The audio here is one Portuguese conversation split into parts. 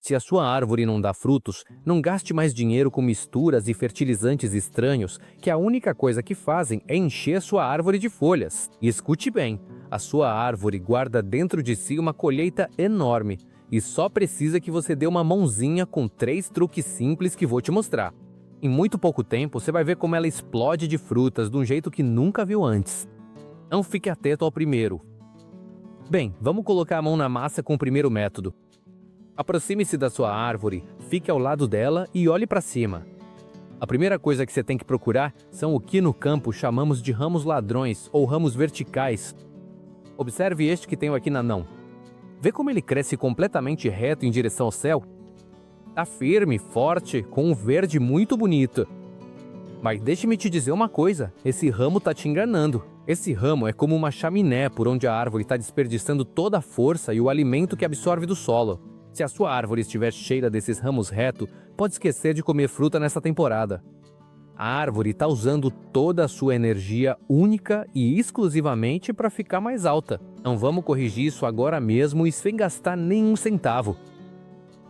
Se a sua árvore não dá frutos, não gaste mais dinheiro com misturas e fertilizantes estranhos, que a única coisa que fazem é encher sua árvore de folhas. E escute bem, a sua árvore guarda dentro de si uma colheita enorme, e só precisa que você dê uma mãozinha com 3 truques simples que vou te mostrar. Em muito pouco tempo, você vai ver como ela explode de frutas de um jeito que nunca viu antes. Não fique atento ao primeiro. Bem, vamos colocar a mão na massa com o primeiro método. Aproxime-se da sua árvore, fique ao lado dela e olhe para cima. A primeira coisa que você tem que procurar são o que no campo chamamos de ramos ladrões ou ramos verticais. Observe este que tenho aqui na mão. Vê como ele cresce completamente reto em direção ao céu? Tá firme, forte, com um verde muito bonito. Mas deixe-me te dizer uma coisa, esse ramo tá te enganando. Esse ramo é como uma chaminé por onde a árvore está desperdiçando toda a força e o alimento que absorve do solo. Se a sua árvore estiver cheia desses ramos retos, pode esquecer de comer fruta nessa temporada. A árvore está usando toda a sua energia única e exclusivamente para ficar mais alta. Não vamos corrigir isso agora mesmo e sem gastar nenhum centavo.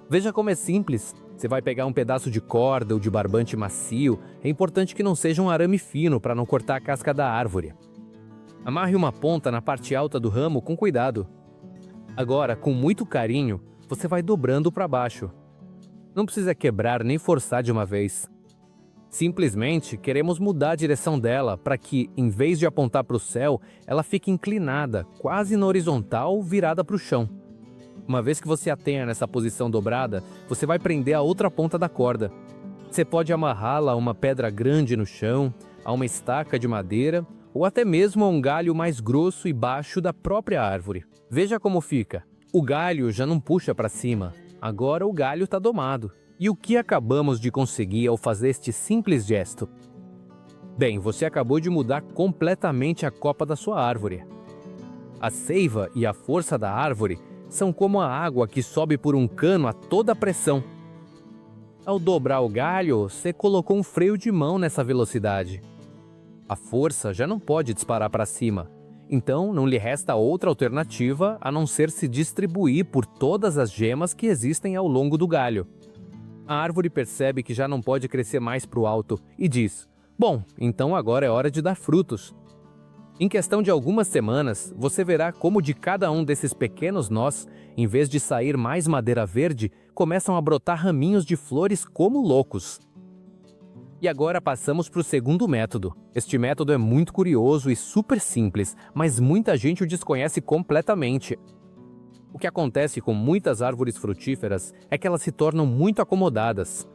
Veja como é simples. Você vai pegar um pedaço de corda ou de barbante macio. É importante que não seja um arame fino para não cortar a casca da árvore. Amarre uma ponta na parte alta do ramo com cuidado. Agora, com muito carinho, você vai dobrando para baixo. Não precisa quebrar nem forçar de uma vez. Simplesmente queremos mudar a direção dela para que, em vez de apontar para o céu, ela fique inclinada, quase na horizontal, virada para o chão. Uma vez que você a tenha nessa posição dobrada, você vai prender a outra ponta da corda. Você pode amarrá-la a uma pedra grande no chão, a uma estaca de madeira ou até mesmo a um galho mais grosso e baixo da própria árvore. Veja como fica. O galho já não puxa para cima, agora o galho está domado. E o que acabamos de conseguir ao fazer este simples gesto? Bem, você acabou de mudar completamente a copa da sua árvore. A seiva e a força da árvore são como a água que sobe por um cano a toda pressão. Ao dobrar o galho, você colocou um freio de mão nessa velocidade. A força já não pode disparar para cima. Então, não lhe resta outra alternativa a não ser se distribuir por todas as gemas que existem ao longo do galho. A árvore percebe que já não pode crescer mais para o alto e diz: bom, então agora é hora de dar frutos. Em questão de algumas semanas, você verá como de cada um desses pequenos nós, em vez de sair mais madeira verde, começam a brotar raminhos de flores como loucos. E agora passamos para o segundo método. Este método é muito curioso e super simples, mas muita gente o desconhece completamente. O que acontece com muitas árvores frutíferas é que elas se tornam muito acomodadas.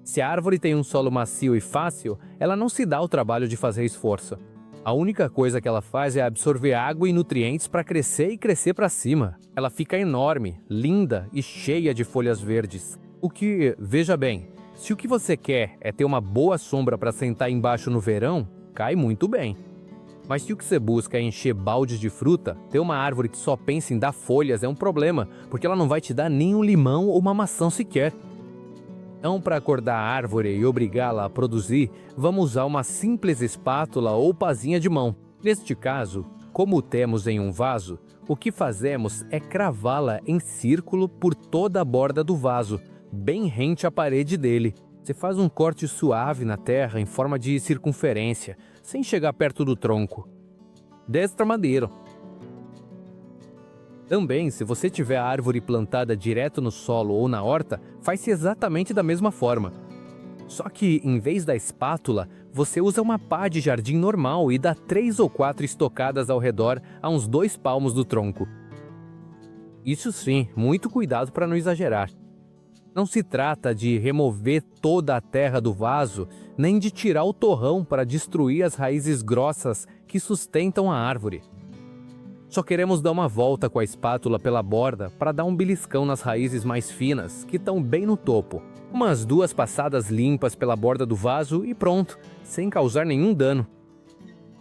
Se a árvore tem um solo macio e fácil, ela não se dá o trabalho de fazer esforço. A única coisa que ela faz é absorver água e nutrientes para crescer e crescer para cima. Ela fica enorme, linda e cheia de folhas verdes. O que, veja bem, se o que você quer é ter uma boa sombra para sentar embaixo no verão, cai muito bem. Mas se o que você busca é encher baldes de fruta, ter uma árvore que só pensa em dar folhas é um problema, porque ela não vai te dar nem um limão ou uma maçã sequer. Então, para acordar a árvore e obrigá-la a produzir, vamos usar uma simples espátula ou pazinha de mão. Neste caso, como temos em um vaso, o que fazemos é cravá-la em círculo por toda a borda do vaso, bem rente à parede dele. Você faz um corte suave na terra em forma de circunferência, sem chegar perto do tronco. Desta maneira. Também, se você tiver a árvore plantada direto no solo ou na horta, faz-se exatamente da mesma forma. Só que, em vez da espátula, você usa uma pá de jardim normal e dá 3 ou 4 estocadas ao redor a uns 2 palmos do tronco. Isso sim, muito cuidado para não exagerar. Não se trata de remover toda a terra do vaso, nem de tirar o torrão para destruir as raízes grossas que sustentam a árvore. Só queremos dar uma volta com a espátula pela borda para dar um beliscão nas raízes mais finas, que estão bem no topo. Umas 2 passadas limpas pela borda do vaso e pronto, sem causar nenhum dano.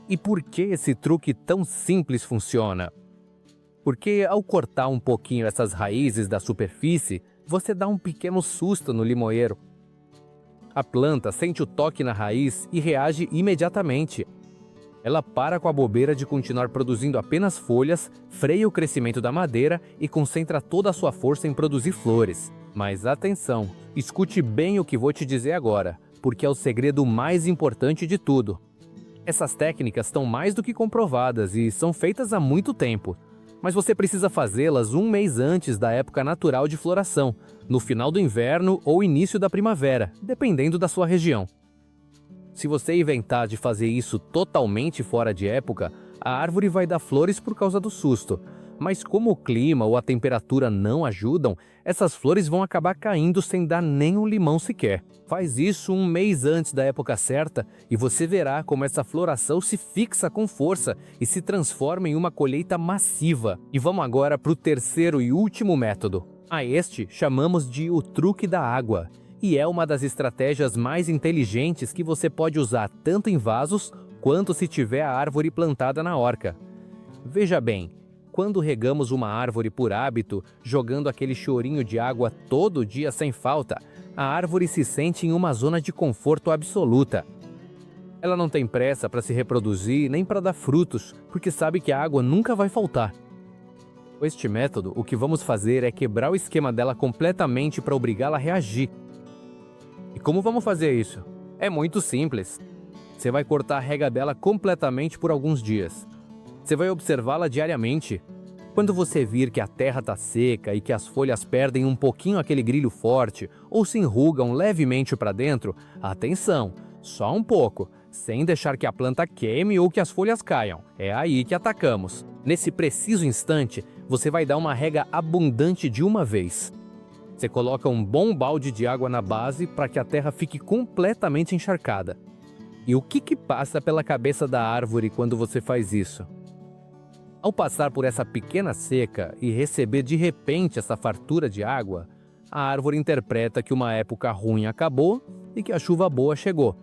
E por que esse truque tão simples funciona? Porque ao cortar um pouquinho essas raízes da superfície, você dá um pequeno susto no limoeiro. A planta sente o toque na raiz e reage imediatamente. Ela para com a bobeira de continuar produzindo apenas folhas, freia o crescimento da madeira e concentra toda a sua força em produzir flores. Mas atenção, escute bem o que vou te dizer agora, porque é o segredo mais importante de tudo. Essas técnicas estão mais do que comprovadas e são feitas há muito tempo, mas você precisa fazê-las um mês antes da época natural de floração, no final do inverno ou início da primavera, dependendo da sua região. Se você inventar de fazer isso totalmente fora de época, a árvore vai dar flores por causa do susto. Mas como o clima ou a temperatura não ajudam, essas flores vão acabar caindo sem dar nem um limão sequer. Faz isso um mês antes da época certa e você verá como essa floração se fixa com força e se transforma em uma colheita massiva. E vamos agora para o terceiro e último método. A este chamamos de o truque da água. E é uma das estratégias mais inteligentes que você pode usar tanto em vasos quanto se tiver a árvore plantada na horta. Veja bem, quando regamos uma árvore por hábito, jogando aquele chorinho de água todo dia sem falta, a árvore se sente em uma zona de conforto absoluta. Ela não tem pressa para se reproduzir nem para dar frutos, porque sabe que a água nunca vai faltar. Com este método, o que vamos fazer é quebrar o esquema dela completamente para obrigá-la a reagir. E como vamos fazer isso? É muito simples. Você vai cortar a rega dela completamente por alguns dias. Você vai observá-la diariamente. Quando você vir que a terra está seca e que as folhas perdem um pouquinho aquele brilho forte ou se enrugam levemente para dentro, atenção, só um pouco, sem deixar que a planta queime ou que as folhas caiam. É aí que atacamos. Nesse preciso instante, você vai dar uma rega abundante de uma vez. Você coloca um bom balde de água na base para que a terra fique completamente encharcada. E o que passa pela cabeça da árvore quando você faz isso? Ao passar por essa pequena seca e receber de repente essa fartura de água, a árvore interpreta que uma época ruim acabou e que a chuva boa chegou.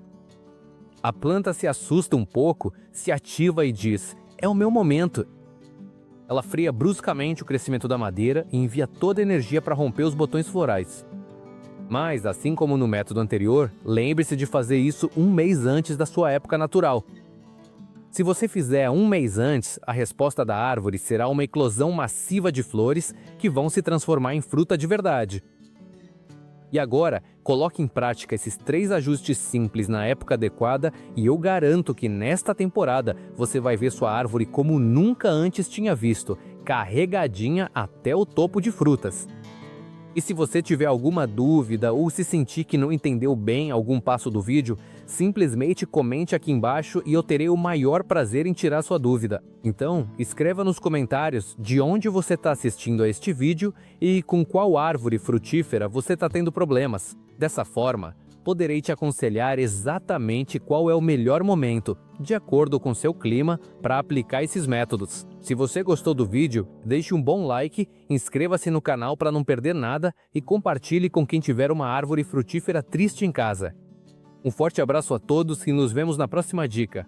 A planta se assusta um pouco, se ativa e diz: "É o meu momento." Ela freia bruscamente o crescimento da madeira e envia toda a energia para romper os botões florais. Mas, assim como no método anterior, lembre-se de fazer isso um mês antes da sua época natural. Se você fizer um mês antes, a resposta da árvore será uma eclosão massiva de flores que vão se transformar em fruta de verdade. E agora, coloque em prática esses 3 ajustes simples na época adequada e eu garanto que nesta temporada você vai ver sua árvore como nunca antes tinha visto, carregadinha até o topo de frutas. E se você tiver alguma dúvida ou se sentir que não entendeu bem algum passo do vídeo, simplesmente comente aqui embaixo e eu terei o maior prazer em tirar sua dúvida. Então, escreva nos comentários de onde você está assistindo a este vídeo e com qual árvore frutífera você está tendo problemas. Dessa forma, poderei te aconselhar exatamente qual é o melhor momento, de acordo com seu clima, para aplicar esses métodos. Se você gostou do vídeo, deixe um bom like, inscreva-se no canal para não perder nada e compartilhe com quem tiver uma árvore frutífera triste em casa. Um forte abraço a todos e nos vemos na próxima dica.